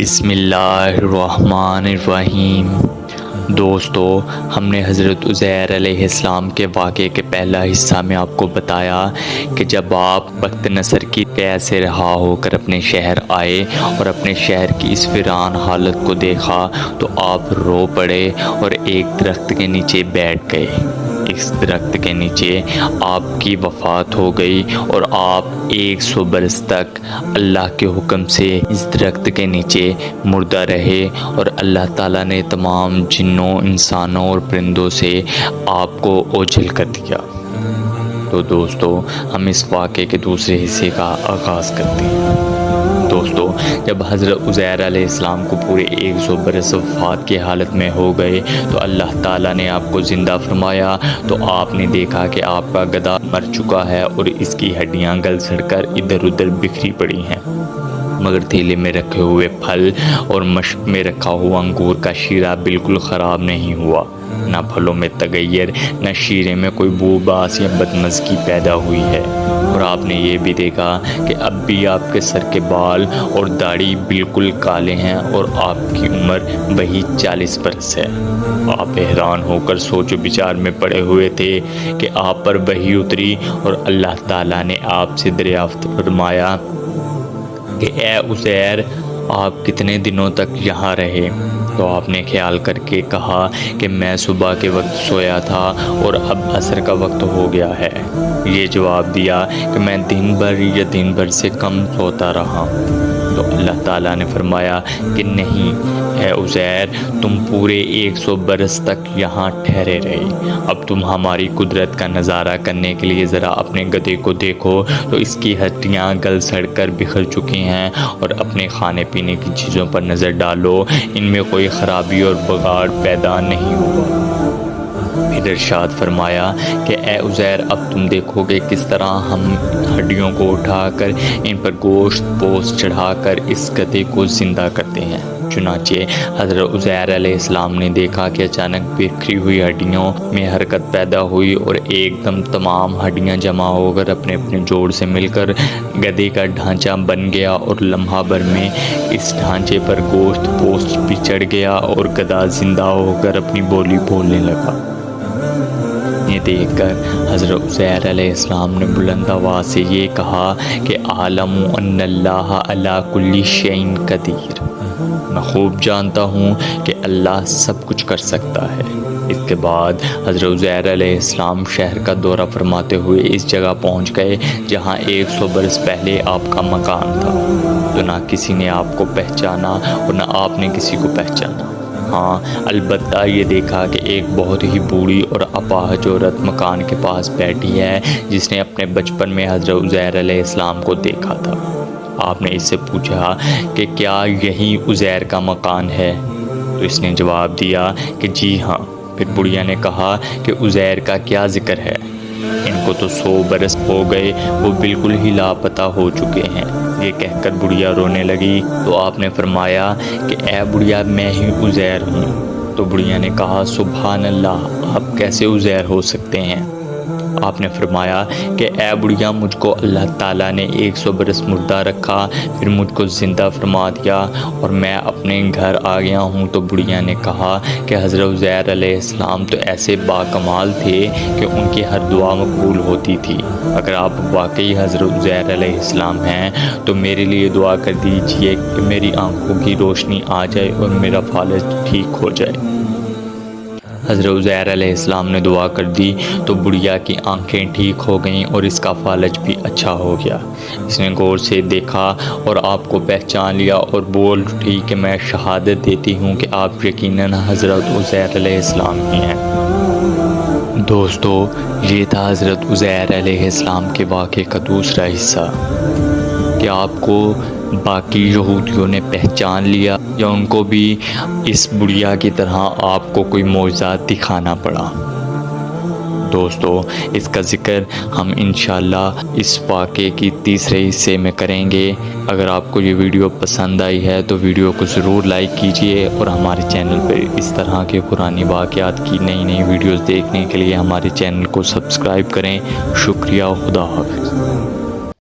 بسم اللہ الرحمن الرحیم۔ دوستو، ہم نے حضرت عزیر علیہ السلام کے واقعے کے پہلا حصہ میں آپ کو بتایا کہ جب آپ بخت نصر کی قید سے رہا ہو کر اپنے شہر آئے اور اپنے شہر کی اس ویران حالت کو دیکھا تو آپ رو پڑے اور ایک درخت کے نیچے بیٹھ گئے۔ اس درخت کے نیچے آپ کی وفات ہو گئی اور آپ 100 برس تک اللہ کے حکم سے اس درخت کے نیچے مردہ رہے اور اللہ تعالیٰ نے تمام جنوں، انسانوں اور پرندوں سے آپ کو اوجھل کر دیا۔ تو دوستو، ہم اس واقعے کے دوسرے حصے کا آغاز کرتے ہیں۔ دوستو، جب حضرت عزیر علیہ السلام کو پورے 100 برس وفات کی حالت میں ہو گئے تو اللہ تعالیٰ نے آپ کو زندہ فرمایا تو آپ نے دیکھا کہ آپ کا گدھا مر چکا ہے اور اس کی ہڈیاں گل سڑ کر ادھر ادھر بکھری پڑی ہیں، مگر تھیلے میں رکھے ہوئے پھل اور مشک میں رکھا ہوا انگور کا شیرہ بالکل خراب نہیں ہوا، نہ پھلوں میں تغیر، نہ شیرے میں کوئی بو باس یا بدمزگی پیدا ہوئی ہے۔ اور آپ نے یہ بھی دیکھا کہ اب بھی آپ کے سر کے بال اور داڑھی بالکل کالے ہیں اور آپ کی عمر وہی 40 برس ہے۔ آپ حیران ہو کر سوچ و بچار میں پڑے ہوئے تھے کہ آپ پر وحی اتری اور اللہ تعالیٰ نے آپ سے دریافت فرمایا کہ اے عزیر، آپ کتنے دنوں تک یہاں رہے؟ تو آپ نے خیال کر کے کہا کہ میں صبح کے وقت سویا تھا اور اب عصر کا وقت ہو گیا ہے۔ یہ جواب دیا کہ میں دن بھر یا دن بھر سے کم سوتا رہا۔ تو اللہ تعالیٰ نے فرمایا کہ نہیں اے عزیر، تم پورے 100 برس تک یہاں ٹھہرے رہے۔ اب تم ہماری قدرت کا نظارہ کرنے کے لیے ذرا اپنے گدھے کو دیکھو تو اس کی ہڈیاں گل سڑ کر بکھر چکی ہیں، اور اپنے کھانے پینے کی چیزوں پر نظر ڈالو، ان میں کوئی خرابی اور بگاڑ پیدا نہیں ہوا۔ پھر ارشاد فرمایا کہ اے عزیر، اب تم دیکھو گے کس طرح ہم ہڈیوں کو اٹھا کر ان پر گوشت پوست چڑھا کر اس گدھے کو زندہ کرتے ہیں۔ چنانچہ حضرت عزیر علیہ السلام نے دیکھا کہ اچانک بکھری ہوئی ہڈیوں میں حرکت پیدا ہوئی اور ایک دم تمام ہڈیاں جمع ہو کر اپنے اپنے جوڑ سے مل کر گدھے کا ڈھانچہ بن گیا، اور لمحہ بھر میں اس ڈھانچے پر گوشت پوست بھی چڑھ گیا اور گدھا زندہ ہو کر اپنی بولی بولنے لگا۔ یہ دیکھ کر حضرت عزیر علیہ السلام نے بلند آواز سے یہ کہا کہ اعلم ان اللہ علی کل شیء قدیر، میں خوب جانتا ہوں کہ اللہ سب کچھ کر سکتا ہے۔ اس کے بعد حضرت عزیر علیہ السلام شہر کا دورہ فرماتے ہوئے اس جگہ پہنچ گئے جہاں 100 برس پہلے آپ کا مکان تھا۔ تو نہ کسی نے آپ کو پہچانا اور نہ آپ نے کسی کو پہچانا۔ ہاں، البتہ یہ دیکھا کہ ایک بہت ہی بوڑھی اور اپاہج عورت مکان کے پاس بیٹھی ہے جس نے اپنے بچپن میں حضرت عزیر علیہ السلام کو دیکھا تھا۔ آپ نے اس سے پوچھا کہ کیا یہی عزیر کا مکان ہے؟ تو اس نے جواب دیا کہ جی ہاں۔ پھر بڑھیا نے کہا کہ عزیر کا کیا ذکر ہے؟ ان کو تو 100 برس ہو گئے، وہ بالکل ہی لاپتہ ہو چکے ہیں۔ یہ کہہ کر بڑھیا رونے لگی تو آپ نے فرمایا کہ اے بڑھیا، میں ہی عزیر ہوں۔ تو بڑھیا نے کہا سبحان اللہ، آپ کیسے عزیر ہو سکتے ہیں؟ آپ نے فرمایا کہ اے بڑھیا، مجھ کو اللہ تعالیٰ نے 100 برس مردہ رکھا، پھر مجھ کو زندہ فرما دیا اور میں اپنے گھر آ گیا ہوں۔ تو بڑھیا نے کہا کہ حضرت عزیر علیہ السلام تو ایسے باکمال تھے کہ ان کی ہر دعا مقبول ہوتی تھی۔ اگر آپ واقعی حضرت عزیر علیہ السلام ہیں تو میرے لیے دعا کر دیجئے کہ میری آنکھوں کی روشنی آ جائے اور میرا فالج ٹھیک ہو جائے۔ حضرت عزیر علیہ السلام نے دعا کر دی تو بڑھیا کی آنکھیں ٹھیک ہو گئیں اور اس کا فالج بھی اچھا ہو گیا۔ اس نے غور سے دیکھا اور آپ کو پہچان لیا اور بول اٹھی کہ میں شہادت دیتی ہوں کہ آپ یقیناً حضرت عزیر علیہ السلام ہی ہیں۔ دوستو، یہ تھا حضرت عزیر علیہ السلام کے واقعے کا دوسرا حصہ۔ کہ آپ کو باقی یہودیوں نے پہچان لیا یا ان کو بھی اس بڑھیا کی طرح آپ کو کوئی معجزات دکھانا پڑا؟ دوستو، اس کا ذکر ہم انشاءاللہ اس واقعے کی تیسرے حصے میں کریں گے۔ اگر آپ کو یہ ویڈیو پسند آئی ہے تو ویڈیو کو ضرور لائک کیجئے اور ہمارے چینل پر اس طرح کے قرآنی واقعات کی نئی نئی ویڈیوز دیکھنے کے لیے ہمارے چینل کو سبسکرائب کریں۔ شکریہ، خدا حافظ۔